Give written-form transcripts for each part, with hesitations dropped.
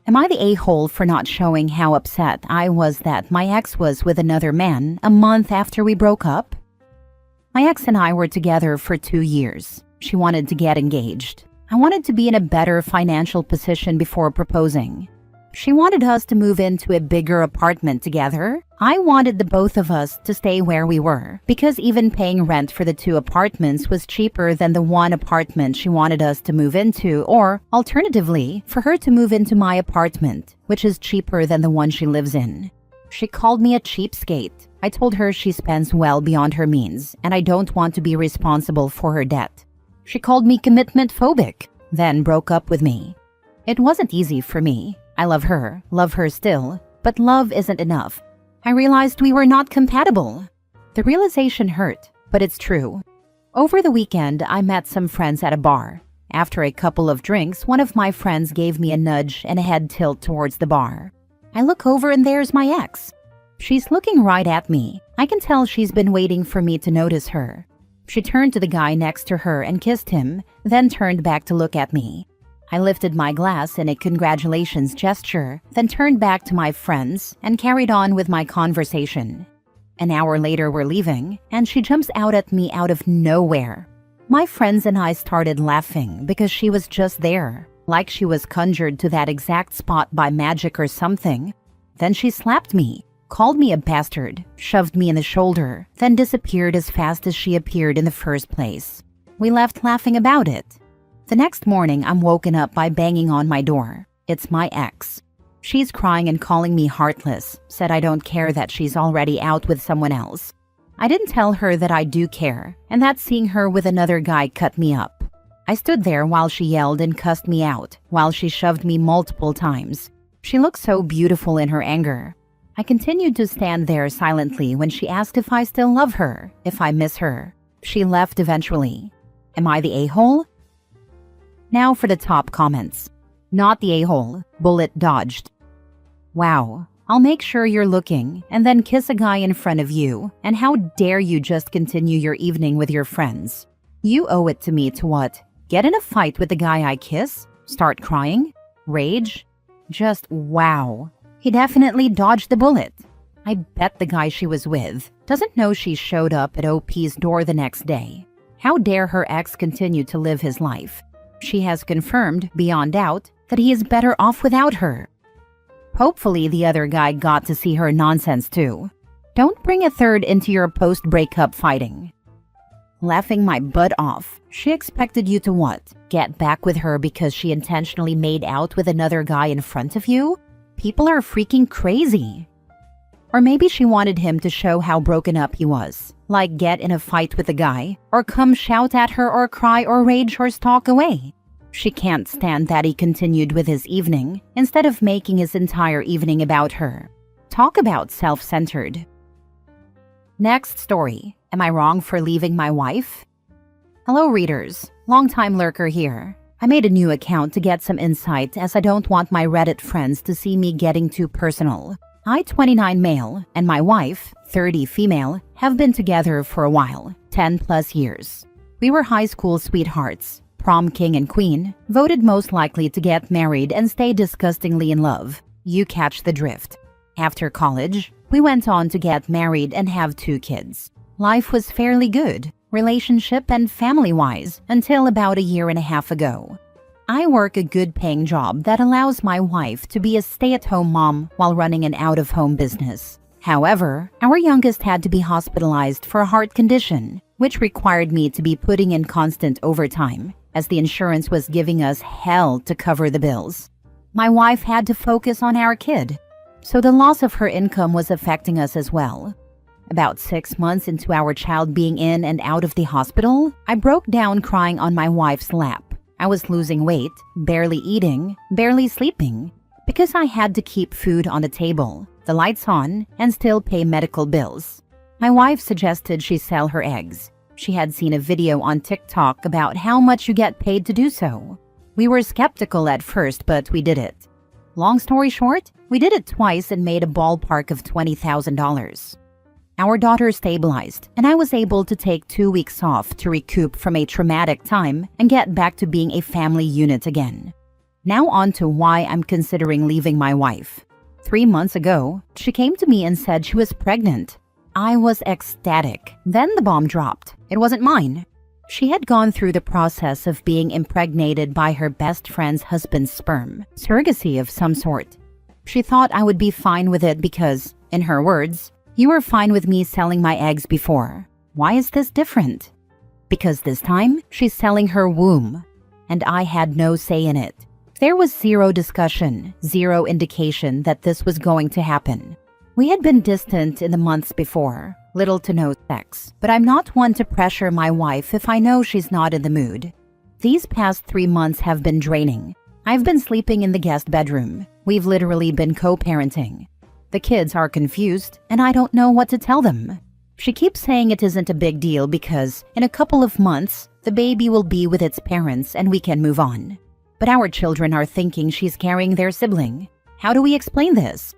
Am I the a-hole for not showing how upset I was that my ex was with another man a month after we broke up? My ex and I were together for 2 years. She wanted to get engaged. I wanted to be in a better financial position before proposing. She wanted us to move into a bigger apartment together. I wanted the both of us to stay where we were, because even paying rent for the 2 apartments was cheaper than the 1 apartment she wanted us to move into, or, alternatively, for her to move into my apartment, which is cheaper than the one she lives in. She called me a cheapskate. I told her she spends well beyond her means, and I don't want to be responsible for her debt. She called me commitment phobic, then broke up with me. It wasn't easy for me. I love her still, but love isn't enough. I realized we were not compatible. The realization hurt, but it's true. Over the weekend, I met some friends at a bar. After a couple of drinks, one of my friends gave me a nudge and a head tilt towards the bar. I look over and there's my ex. She's looking right at me. I can tell she's been waiting for me to notice her. She turned to the guy next to her and kissed him, then turned back to look at me. I lifted my glass in a congratulations gesture, then turned back to my friends and carried on with my conversation. An hour later, we're leaving, and she jumps out at me out of nowhere. My friends and I started laughing because she was just there, like she was conjured to that exact spot by magic or something. Then she slapped me, called me a bastard, shoved me in the shoulder, then disappeared as fast as she appeared in the first place. We left laughing about it. The next morning, I'm woken up by banging on my door. It's my ex. She's crying and calling me heartless, said I don't care that she's already out with someone else. I didn't tell her that I do care, and that seeing her with another guy cut me up. I stood there while she yelled and cussed me out, while she shoved me multiple times. She looked so beautiful in her anger. I continued to stand there silently when she asked if I still love her, if I miss her. She left eventually. Am I the a-hole? Now for the top comments. Not the a-hole. Bullet dodged. Wow. I'll make sure you're looking and then kiss a guy in front of you. And how dare you just continue your evening with your friends? You owe it to me to what? Get in a fight with the guy I kiss? Start crying? Rage? Just wow. He definitely dodged the bullet. I bet the guy she was with doesn't know she showed up at OP's door the next day. How dare her ex continue to live his life? She has confirmed, beyond doubt, that he is better off without her. Hopefully the other guy got to see her nonsense too. Don't bring a third into your post-breakup fighting. Laughing my butt off. She expected you to what? Get back with her because she intentionally made out with another guy in front of you? People are freaking crazy. Or maybe she wanted him to show how broken up he was. Like get in a fight with a guy, or come shout at her or cry or rage or stalk away. She can't stand that he continued with his evening, instead of making his entire evening about her. Talk about self-centered. Next story. Am I wrong for leaving my wife? Hello readers, long-time lurker here. I made a new account to get some insight as I don't want my Reddit friends to see me getting too personal. I, 29 male, and my wife, 30 female, have been together for a while, 10 plus years. We were high school sweethearts, prom king and queen, voted most likely to get married and stay disgustingly in love. You catch the drift. After college, we went on to get married and have 2 kids. Life was fairly good, relationship and family-wise, until about a year and a half ago. I work a good-paying job that allows my wife to be a stay-at-home mom while running an out-of-home business. However, our youngest had to be hospitalized for a heart condition, which required me to be putting in constant overtime, as the insurance was giving us hell to cover the bills. My wife had to focus on our kid, so the loss of her income was affecting us as well. About 6 months into our child being in and out of the hospital, I broke down crying on my wife's lap. I was losing weight, barely eating, barely sleeping, because I had to keep food on the table, the lights on, and still pay medical bills. My wife suggested she sell her eggs. She had seen a video on TikTok about how much you get paid to do so. We were skeptical at first, but we did it. Long story short, we did it twice and made a ballpark of $20,000. Our daughter stabilized, and I was able to take 2 weeks off to recoup from a traumatic time and get back to being a family unit again. Now on to why I'm considering leaving my wife. 3 months ago, she came to me and said she was pregnant. I was ecstatic. Then the bomb dropped. It wasn't mine. She had gone through the process of being impregnated by her best friend's husband's sperm, surrogacy of some sort. She thought I would be fine with it because, in her words, "You were fine with me selling my eggs before. Why is this different?" Because this time, she's selling her womb, and I had no say in it. There was zero discussion, zero indication that this was going to happen. We had been distant in the months before, little to no sex, but I'm not one to pressure my wife if I know she's not in the mood. These past 3 months have been draining. I've been sleeping in the guest bedroom. We've literally been co-parenting. The kids are confused, and I don't know what to tell them. She keeps saying it isn't a big deal because, in a couple of months, the baby will be with its parents and we can move on. But our children are thinking she's carrying their sibling. How do we explain this?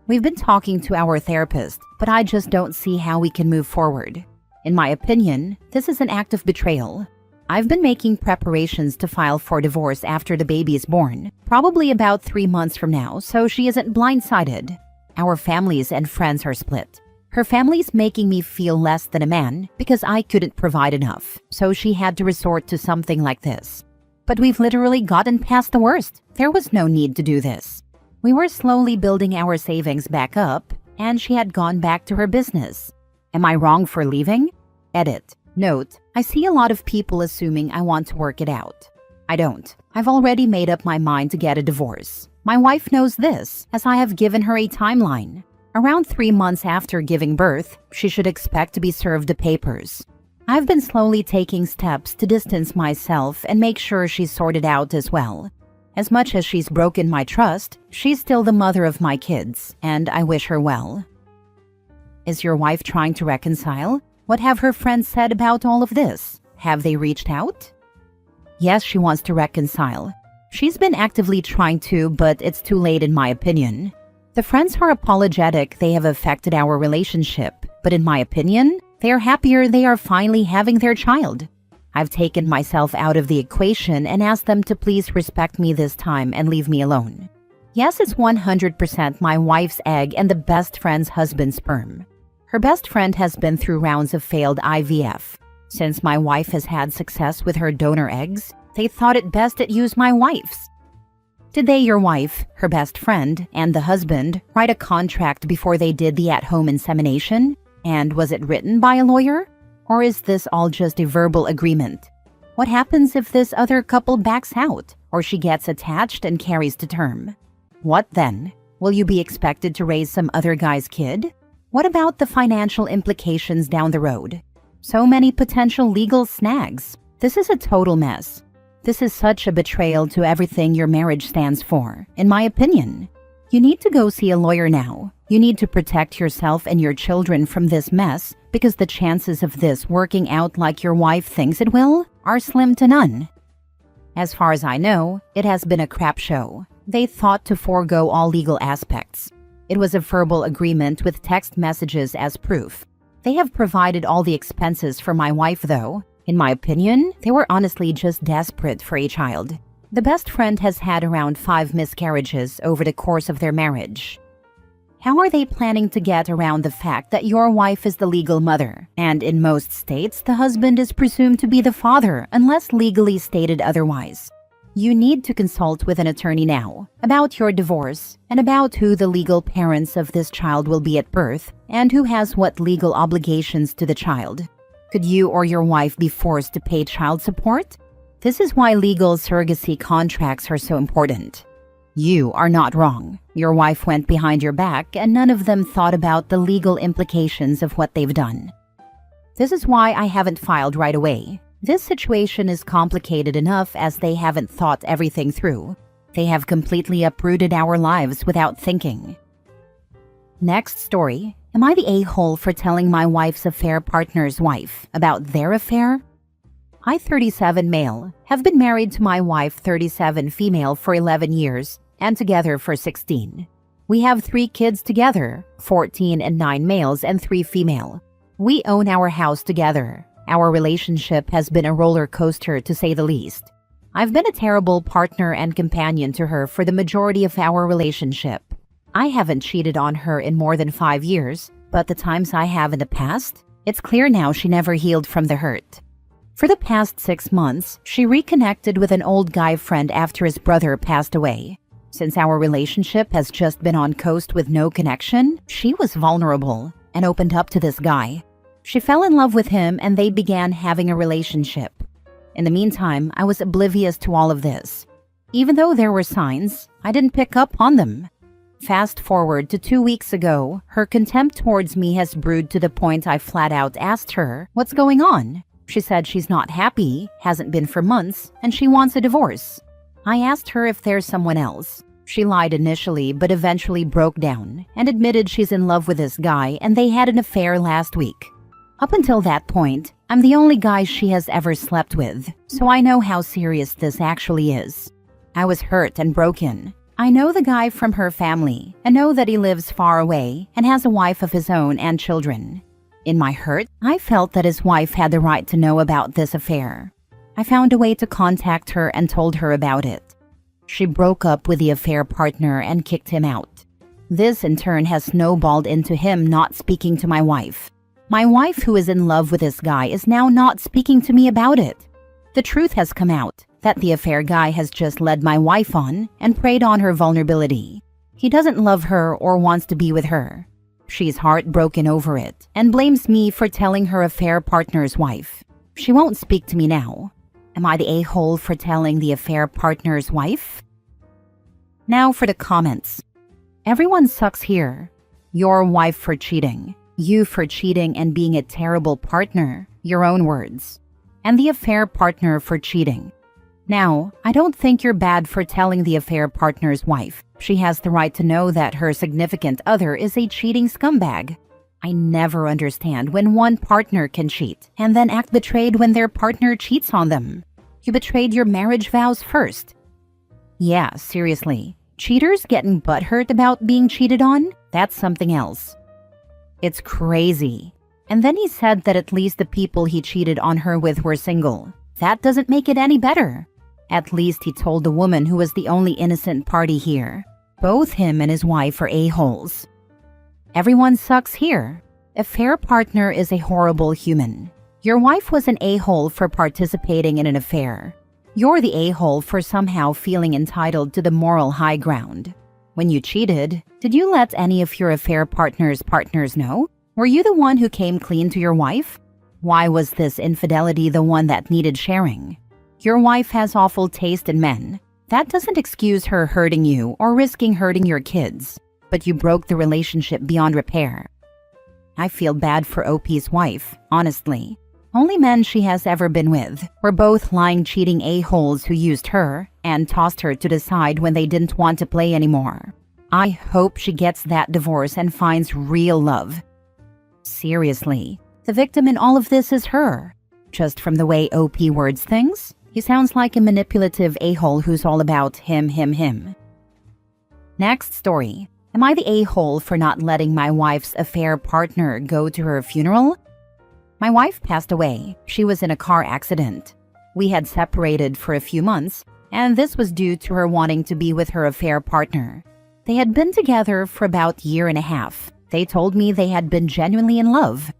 We've been talking to our therapist, but I just don't see how we can move forward. In my opinion, this is an act of betrayal. I've been making preparations to file for divorce after the baby is born, probably about 3 months from now, so she isn't blindsided. Our families and friends are split. Her family's making me feel less than a man because I couldn't provide enough, so she had to resort to something like this. But we've literally gotten past the worst. There was no need to do this. We were slowly building our savings back up, and she had gone back to her business. Am I wrong for leaving? Edit. Note, I see a lot of people assuming I want to work it out. I don't. I've already made up my mind to get a divorce. My wife knows this, as I have given her a timeline. Around 3 months after giving birth, she should expect to be served the papers. I've been slowly taking steps to distance myself and make sure she's sorted out as well. As much as she's broken my trust, she's still the mother of my kids, and I wish her well. Is your wife trying to reconcile? What have her friends said about all of this? Have they reached out? Yes, she wants to reconcile. She's been actively trying to, but it's too late in my opinion. The friends are apologetic they have affected our relationship, but in my opinion, they are happier they are finally having their child. I've taken myself out of the equation and asked them to please respect me this time and leave me alone. Yes, it's 100% my wife's egg and the best friend's husband's sperm. Her best friend has been through rounds of failed IVF. Since my wife has had success with her donor eggs, they thought it best to use my wife's. Did they, your wife, her best friend, and the husband, write a contract before they did the at-home insemination? And was it written by a lawyer? Or is this all just a verbal agreement? What happens if this other couple backs out, or she gets attached and carries to term? What then? Will you be expected to raise some other guy's kid? What about the financial implications down the road? So many potential legal snags. This is a total mess. This is such a betrayal to everything your marriage stands for, in my opinion. You need to go see a lawyer now. You need to protect yourself and your children from this mess because the chances of this working out like your wife thinks it will are slim to none. As far as I know, it has been a crap show. They thought to forego all legal aspects. It was a verbal agreement with text messages as proof. They have provided all the expenses for my wife though. In my opinion, they were honestly just desperate for a child. The best friend has had around 5 miscarriages over the course of their marriage. How are they planning to get around the fact that your wife is the legal mother, and in most states, the husband is presumed to be the father unless legally stated otherwise? You need to consult with an attorney now about your divorce and about who the legal parents of this child will be at birth and who has what legal obligations to the child. Could you or your wife be forced to pay child support? This is why legal surrogacy contracts are so important. You are not wrong. Your wife went behind your back and none of them thought about the legal implications of what they've done. This is why I haven't filed right away. This situation is complicated enough as they haven't thought everything through. They have completely uprooted our lives without thinking. Next story. Am I the a-hole for telling my wife's affair partner's wife about their affair? I, 37 male, have been married to my wife, 37 female, for 11 years and together for 16. We have 3 kids together, 14 and 9 males and 3 female. We own our house together. Our relationship has been a roller coaster to say the least. I've been a terrible partner and companion to her for the majority of our relationship. I haven't cheated on her in more than 5 years, but the times I have in the past, it's clear now she never healed from the hurt. For the past 6 months, she reconnected with an old guy friend after his brother passed away. Since our relationship has just been on coast with no connection, she was vulnerable and opened up to this guy. She fell in love with him and they began having a relationship. In the meantime, I was oblivious to all of this. Even though there were signs, I didn't pick up on them. Fast forward to 2 weeks ago, her contempt towards me has brewed to the point I flat out asked her, "What's going on?" She said she's not happy, hasn't been for months, and she wants a divorce. I asked her if there's someone else. She lied initially, but eventually broke down and admitted she's in love with this guy and they had an affair last week. Up until that point, I'm the only guy she has ever slept with, so I know how serious this actually is. I was hurt and broken. I know the guy from her family and know that he lives far away and has a wife of his own and children. In my hurt, I felt that his wife had the right to know about this affair. I found a way to contact her and told her about it. She broke up with the affair partner and kicked him out. This in turn has snowballed into him not speaking to my wife. My wife, who is in love with this guy, is now not speaking to me about it. The truth has come out that the affair guy has just led my wife on and preyed on her vulnerability. He doesn't love her or wants to be with her. She's heartbroken over it and blames me for telling her affair partner's wife. She won't speak to me now. Am I the a-hole for telling the affair partner's wife? Now for the comments. Everyone sucks here. Your wife for cheating. You for cheating and being a terrible partner. Your own words. And the affair partner for cheating. Now, I don't think you're bad for telling the affair partner's wife. She has the right to know that her significant other is a cheating scumbag. I never understand when one partner can cheat and then act betrayed when their partner cheats on them. You betrayed your marriage vows first. Yeah, seriously. Cheaters getting butthurt about being cheated on? That's something else. It's crazy. And then he said that at least the people he cheated on her with were single. That doesn't make it any better. At least he told the woman who was the only innocent party here. Both him and his wife are a-holes. Everyone sucks here. Affair partner is a horrible human. Your wife was an a-hole for participating in an affair. You're the a-hole for somehow feeling entitled to the moral high ground. When you cheated, did you let any of your affair partners know? Were you the one who came clean to your wife? Why was this infidelity the one that needed sharing? Your wife has awful taste in men. That doesn't excuse her hurting you or risking hurting your kids. But you broke the relationship beyond repair. I feel bad for OP's wife, honestly. Only men she has ever been with were both lying, cheating a-holes who used her and tossed her to the side when they didn't want to play anymore. I hope she gets that divorce and finds real love. Seriously, the victim in all of this is her. Just from the way OP words things, he sounds like a manipulative a-hole who's all about him. Next story. Am I the a-hole for not letting my wife's affair partner go to her funeral? My wife passed away. She was in a car accident. We had separated for a few months, and this was due to her wanting to be with her affair partner. They had been together for about a year and a half. They told me they had been genuinely in love.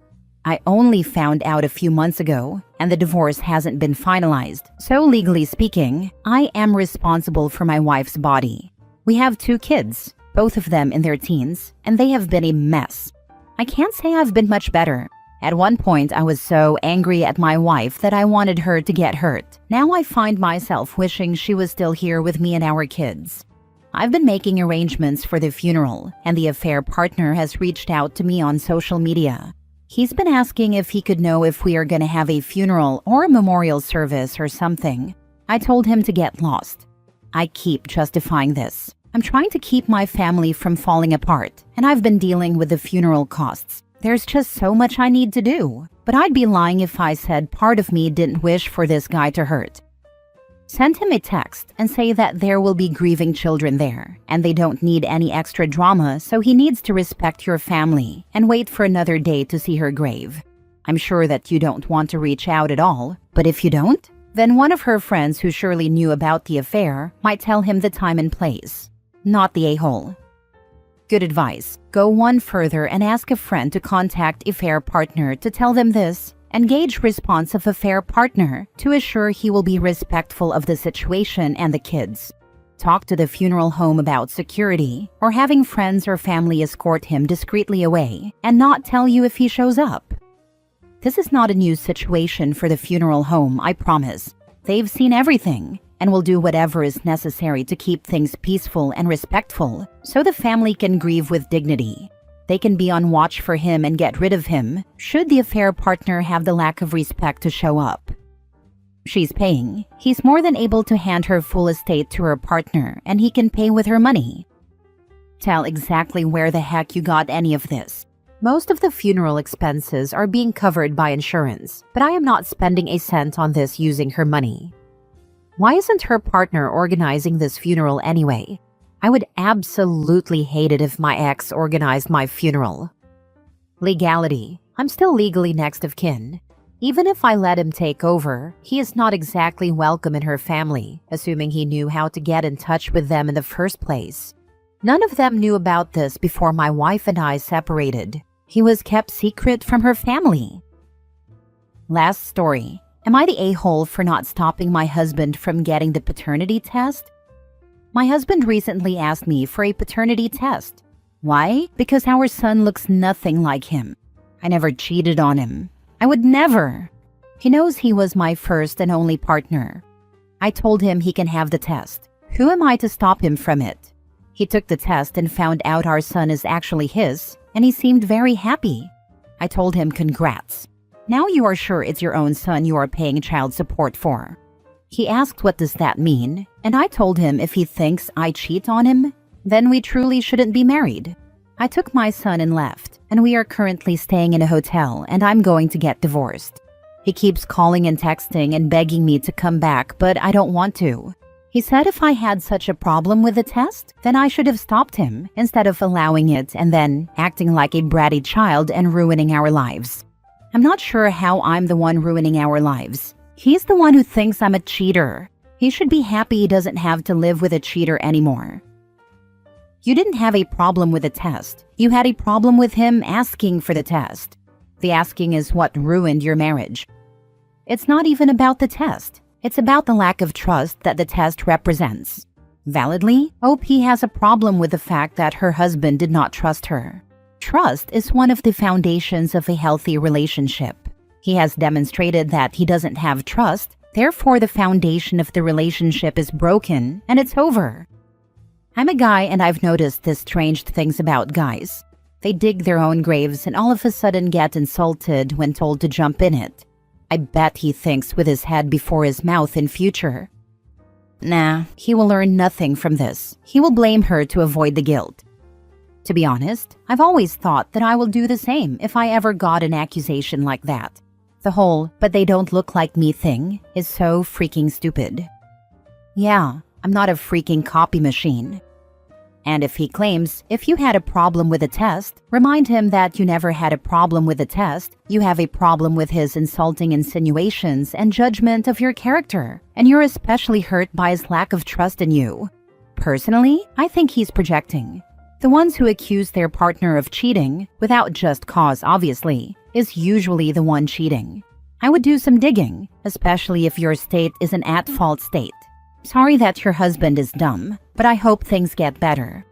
I only found out a few months ago, and the divorce hasn't been finalized. So legally speaking, I am responsible for my wife's body. We have 2 kids, both of them in their teens, and they have been a mess. I can't say I've been much better. At one point, I was so angry at my wife that I wanted her to get hurt. Now I find myself wishing she was still here with me and our kids. I've been making arrangements for the funeral, and the affair partner has reached out to me on social media. He's been asking if he could know if we are going to have a funeral or a memorial service or something. I told him to get lost. I keep justifying this. I'm trying to keep my family from falling apart, and I've been dealing with the funeral costs. There's just so much I need to do, but I'd be lying if I said part of me didn't wish for this guy to hurt. Send him a text and say that there will be grieving children there, and they don't need any extra drama, so he needs to respect your family and wait for another day to see her grave. I'm sure that you don't want to reach out at all, but if you don't, Then one of her friends who surely knew about the affair might tell him the time and place, not the a-hole. Good advice. Go one further and ask a friend to contact affair partner to tell them this and gauge response of affair partner to assure he will be respectful of the situation and the kids. Talk to the funeral home about security or having friends or family escort him discreetly away and not tell you if he shows up. This is not a new situation for the funeral home, I promise. They've seen everything and will do whatever is necessary to keep things peaceful and respectful so the family can grieve with dignity. They can be on watch for him and get rid of him should the affair partner have the lack of respect to show up. She's paying. He's more than able to hand her full estate to her partner and he can pay with her money. Tell exactly where the heck you got any of this. Most of the funeral expenses are being covered by insurance, but I am not spending a cent on this using her money. Why isn't her partner organizing this funeral anyway? I would absolutely hate it if my ex organized my funeral. Legality. I'm still legally next of kin. Even if I let him take over, he is not exactly welcome in her family, assuming he knew how to get in touch with them in the first place. None of them knew about this before my wife and I separated. He was kept secret from her family. Last story. Am I the a-hole for not stopping my husband from getting the paternity test? My husband recently asked me for a paternity test. Why? Because our son looks nothing like him. I never cheated on him. I would never. He knows he was my first and only partner. I told him he can have the test. Who am I to stop him from it? He took the test and found out our son is actually his, and he seemed very happy. I told him congrats. Now you are sure it's your own son you are paying child support for. He asked what does that mean, and I told him if he thinks I cheat on him, then we truly shouldn't be married. I took my son and left, and we are currently staying in a hotel and I'm going to get divorced. He keeps calling and texting and begging me to come back, but I don't want to. He said if I had such a problem with the test, then I should have stopped him instead of allowing it and then acting like a bratty child and ruining our lives. I'm not sure how I'm the one ruining our lives. He's the one who thinks I'm a cheater. He should be happy he doesn't have to live with a cheater anymore. You didn't have a problem with the test. You had a problem with him asking for the test. The asking is what ruined your marriage. It's not even about the test. It's about the lack of trust that the test represents. Validly, OP has a problem with the fact that her husband did not trust her. Trust is one of the foundations of a healthy relationship. He has demonstrated that he doesn't have trust, therefore the foundation of the relationship is broken and it's over. I'm a guy and I've noticed this strange things about guys. They dig their own graves and all of a sudden get insulted when told to jump in it. I bet he thinks with his head before his mouth in future. Nah, he will learn nothing from this. He will blame her to avoid the guilt. To be honest, I've always thought that I will do the same if I ever got an accusation like that. The whole, but they don't look like me thing is so freaking stupid. Yeah, I'm not a freaking copy machine. And if he claims, if you had a problem with a test, remind him that you never had a problem with the test, you have a problem with his insulting insinuations and judgment of your character, and you're especially hurt by his lack of trust in you. Personally, I think he's projecting. The ones who accuse their partner of cheating, without just cause obviously, is usually the one cheating. I would do some digging, especially if your state is an at-fault state. Sorry that your husband is dumb, but I hope things get better.